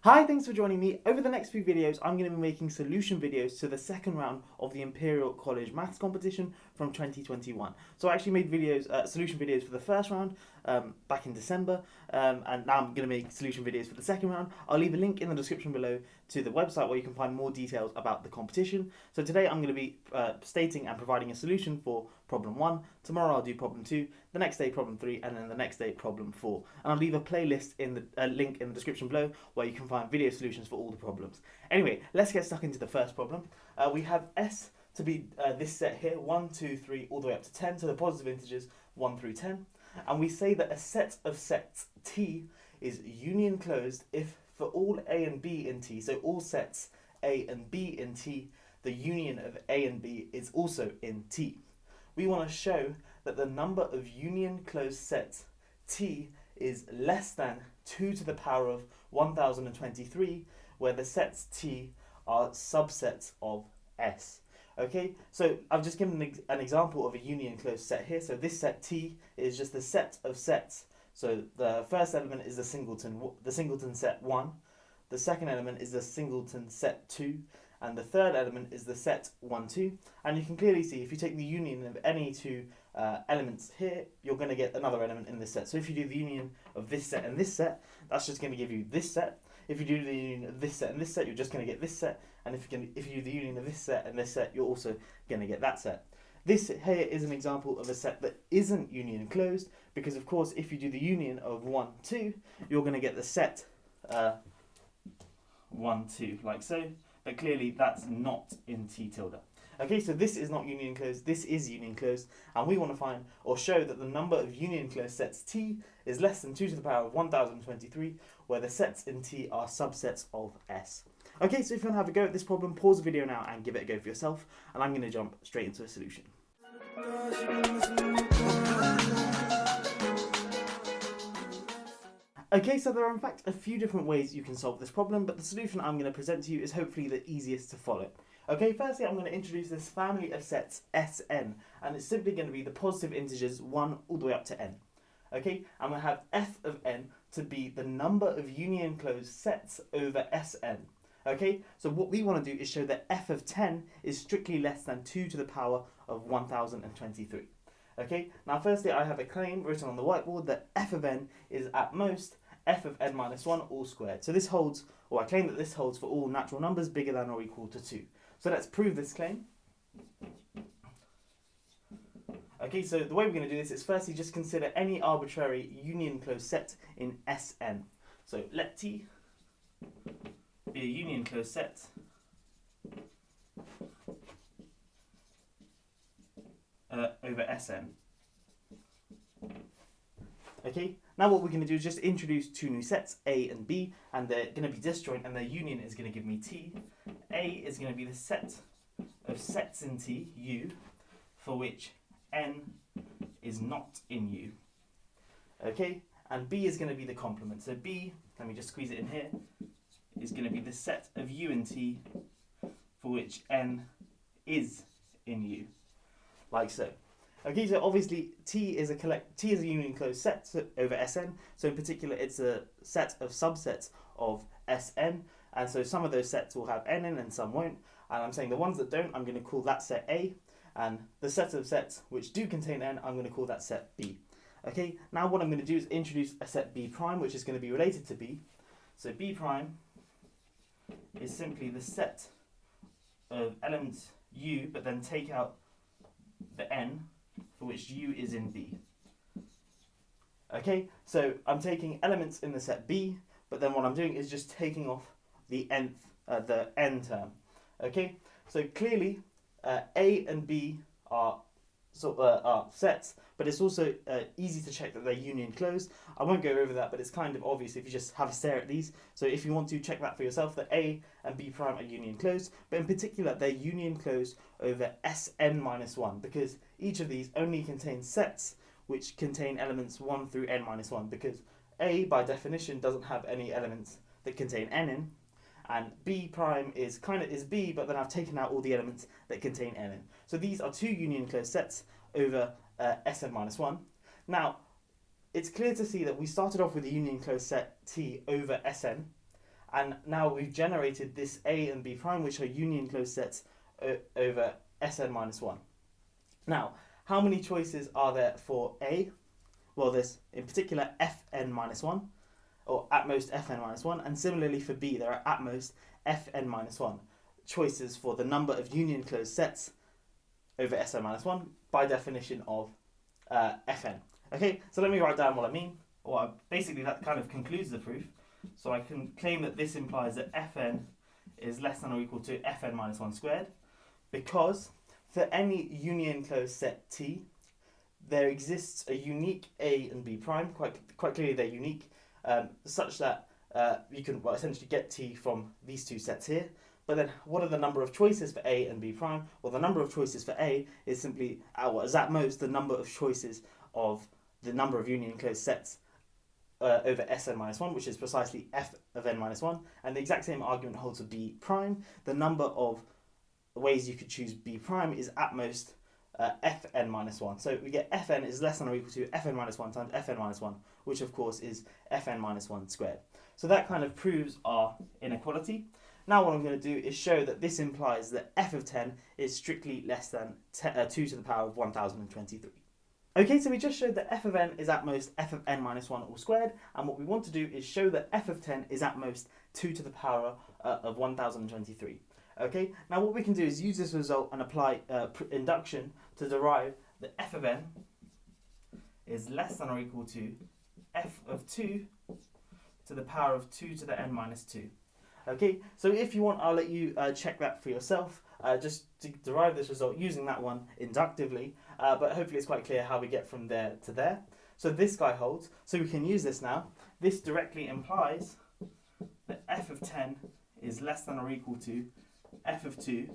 Hi, thanks for joining me. Over the next few videos, I'm going to be making solution videos to the second round of the Imperial College Maths Competition from 2021. So I actually made solution videos for the first round back in December, and now I'm going to make solution videos for the second round. I'll leave a link in the description below to the website where you can find more details about the competition. So today I'm going to be stating and providing a solution for problem 1. Tomorrow I'll do problem 2, the next day problem 3, and then the next day problem 4. And I'll leave a playlist in the link in the description below where you can find video solutions for all the problems. Anyway, let's get stuck into the first problem. We have S to be this set here, 1, 2, 3, all the way up to 10, so the positive integers 1 through 10. And we say that a set of sets T is union closed if for all A and B in T, so all sets A and B in T, the union of A and B is also in T. We want to show that the number of union closed sets T is less than 2 to the power of 1023, where the sets T are subsets of S. Okay, so I've just given an example of a union closed set here. So this set T is just the set of sets. So the first element is the singleton set 1. The second element is the singleton set 2. And the third element is the set 1, 2. And you can clearly see if you take the union of any two elements here, you're going to get another element in this set. So if you do the union of this set and this set, that's just going to give you this set. If you do the union of this set and this set, you're just going to get this set. And if you do the union of this set and this set, you're also going to get that set. This here is an example of a set that isn't union closed, because of course if you do the union of 1, 2, you're going to get the set 1, 2, like so. But clearly that's not in T tilde. Okay, so this is not union closed, this is union closed, and we want to find or show that the number of union closed sets T is less than 2 to the power of 1023, where the sets in T are subsets of S. Okay, so if you want to have a go at this problem, pause the video now and give it a go for yourself, and I'm going to jump straight into a solution. Okay, so there are in fact a few different ways you can solve this problem, but the solution I'm going to present to you is hopefully the easiest to follow. Okay, firstly I'm going to introduce this family of sets Sn, and it's simply going to be the positive integers 1 all the way up to n. Okay, I'm going to have f of n to be the number of union closed sets over Sn. Okay, so what we want to do is show that f of 10 is strictly less than 2 to the power of 1023. Okay, now firstly I have a claim written on the whiteboard that f of n is at most f of n minus 1 all squared. So this holds, or I claim that this holds for all natural numbers bigger than or equal to 2. So let's prove this claim. Okay, so the way we're going to do this is firstly just consider any arbitrary union closed set in Sn. So let T be a union closed set over Sn. Okay, now what we're going to do is just introduce two new sets, A and B, and they're going to be disjoint, and their union is going to give me T. A is going to be the set of sets in T, U, for which N is not in U. Okay, and B is going to be the complement. So B, let me just squeeze it in here, is going to be the set of U in T for which N is in U, like so. Okay, so obviously T is a union closed set over Sn, so in particular it's a set of subsets of Sn, and so some of those sets will have n in and some won't, and I'm saying the ones that don't, I'm going to call that set A, and the set of sets which do contain n, I'm going to call that set B. Okay, now what I'm going to do is introduce a set B prime, which is going to be related to B. So B prime is simply the set of elements U, but then take out the n, for which U is in B. Okay, so I'm taking elements in the set B, but then what I'm doing is just taking off the n term. Okay, so clearly A and B are sets, but it's also easy to check that they're union closed. I won't go over that, but it's kind of obvious if you just have a stare at these. So if you want to check that for yourself, that A and B prime are union closed, but in particular they're union closed over Sn minus 1, because each of these only contains sets which contain elements 1 through n minus 1, because A by definition doesn't have any elements that contain n in, and B prime is B, but then I've taken out all the elements that contain n in. So these are two union closed sets over Sn minus 1. Now, it's clear to see that we started off with a union closed set T over Sn, And now we've generated this A and B prime, which are union closed sets over Sn minus 1. Now, how many choices are there for A? Well, there's in particular Fn minus 1, or at most Fn minus 1, and similarly for B, there are at most Fn minus 1 choices for the number of union closed sets over Sn minus 1 by definition of Fn. Okay, so let me write down what I mean. Basically, that kind of concludes the proof. So I can claim that this implies that Fn is less than or equal to Fn minus 1 squared, because for any union closed set T, there exists a unique A and B prime, quite clearly they're unique, such that you can essentially get T from these two sets here. But then what are the number of choices for A and B prime? Well, the number of choices for A is simply, is at most the number of choices of the number of union closed sets over Sn minus 1, which is precisely F of n minus 1. And the exact same argument holds for B prime. The number of ways you could choose B prime is at most Fn minus 1. So we get Fn is less than or equal to Fn minus 1 times Fn minus 1, which of course is Fn minus 1 squared. So that kind of proves our inequality. Now what I'm going to do is show that this implies that f of 10 is strictly less than 2 to the power of 1023. Okay, so we just showed that f of n is at most f of n minus 1 all squared, and what we want to do is show that f of 10 is at most 2 to the power of 1023. Okay, now what we can do is use this result and apply induction to derive that f of n is less than or equal to f of 2 to the power of 2 to the n minus 2. Okay, so if you want, I'll let you check that for yourself, just to derive this result using that one inductively, but hopefully it's quite clear how we get from there to there. So this guy holds, so we can use this now. This directly implies that f of 10 is less than or equal to f of 2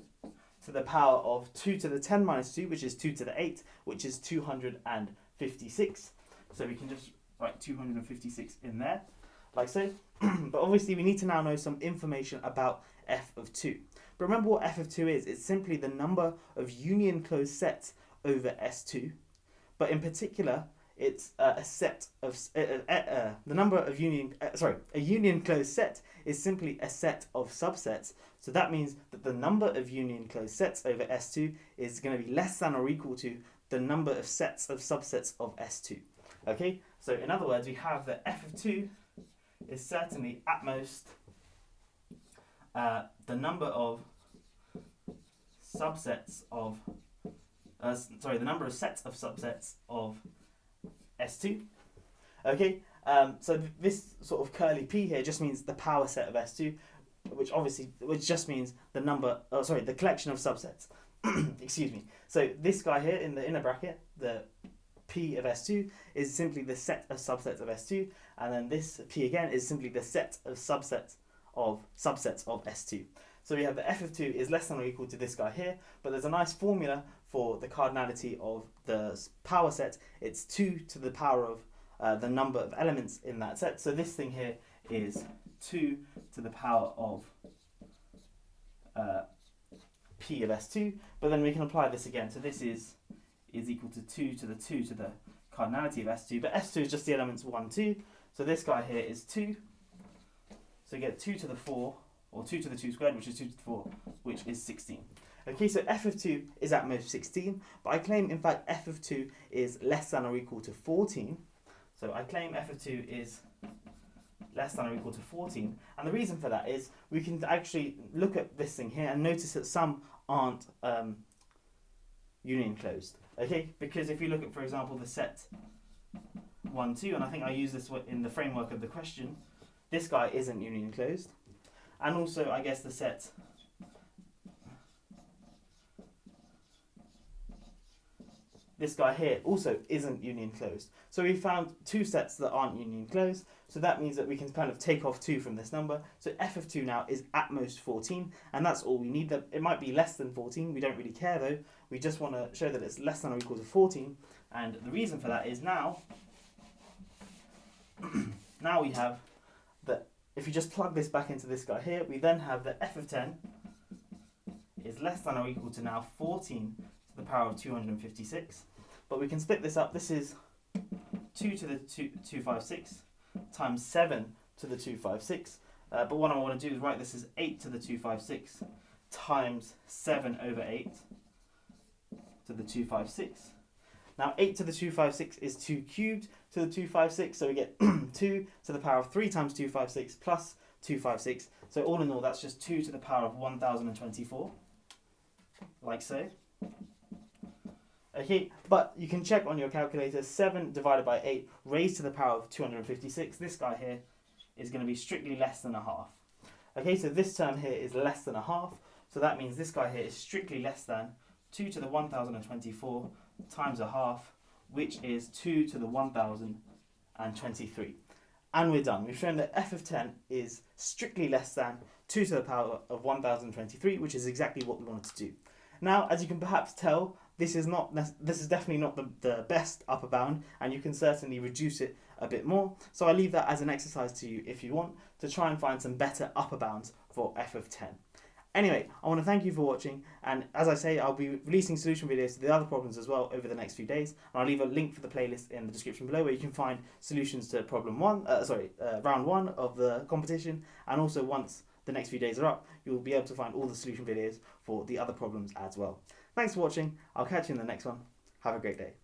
to the power of 2 to the 10 minus 2, which is 2 to the 8, which is 256. So we can just write 256 in there, like so. But obviously we need to now know some information about f of 2. But remember what f of 2 is. It's simply the number of union closed sets over S2. But in particular, it's a set of the number of union. A union closed set is simply a set of subsets. So that means that the number of union closed sets over S2 is going to be less than or equal to the number of sets of subsets of S2. Okay. So in other words, we have that f of 2 is certainly at most the number of subsets of the number of sets of subsets of S2. Okay, so this sort of curly p here just means the power set of S2, which just means the number, the collection of subsets. Excuse me. So this guy here in the inner bracket, the P of S2 is simply the set of subsets of S2, and then this P again is simply the set of subsets of S2. So we have that f of 2 is less than or equal to this guy here, but there's a nice formula for the cardinality of the power set. It's 2 to the power of the number of elements in that set. So this thing here is 2 to the power of P of S2, but then we can apply this again. So this is equal to 2 to the cardinality of S2, but S2 is just the elements 1, 2. So this guy here is 2. So you get 2 to the 4, or 2 to the 2 squared, which is 2 to the 4, which is 16. Okay, so f of 2 is at most 16, but I claim, in fact, f of 2 is less than or equal to 14. So I claim f of 2 is less than or equal to 14. And the reason for that is we can actually look at this thing here and notice that some aren't union closed. Okay, because if you look at, for example, the set 1, 2, and I think I use this in the framework of the question, this guy isn't union closed. And also, I guess the set this guy here also isn't union closed. So we found two sets that aren't union closed. So that means that we can kind of take off 2 from this number. So f of 2 now is at most 14, and that's all we need. It might be less than 14. We don't really care though. We just want to show that it's less than or equal to 14. And the reason for that is now we have that if you just plug this back into this guy here, we then have that f of 10 is less than or equal to now 14 to the power of 256. But we can split this up. This is 2 to the 256 times 7 to the 256. But what I want to do is write this as 8 to the 256 times 7 over 8 to the 256. Now 8 to the 256 is 2 cubed to the 256, so we get 2 to the power of 3 times 256 plus 256. So all in all, that's just 2 to the power of 1024, like so. Okay, but you can check on your calculator, 7 divided by 8 raised to the power of 256. This guy here is going to be strictly less than a half. Okay, so this term here is less than a half, so that means this guy here is strictly less than 2 to the 1024 times a half, which is 2 to the 1023. And we're done. We've shown that f of 10 is strictly less than 2 to the power of 1023, which is exactly what we wanted to do. Now, as you can perhaps tell, this is definitely not the best upper bound, and you can certainly reduce it a bit more. So I leave that as an exercise to you if you want to try and find some better upper bounds for f of 10. Anyway, I want to thank you for watching, and as I say, I'll be releasing solution videos to the other problems as well over the next few days, and I'll leave a link for the playlist in the description below where you can find solutions to round 1 of the competition, and also once the next few days are up, you'll be able to find all the solution videos for the other problems as well. Thanks for watching, I'll catch you in the next one, have a great day.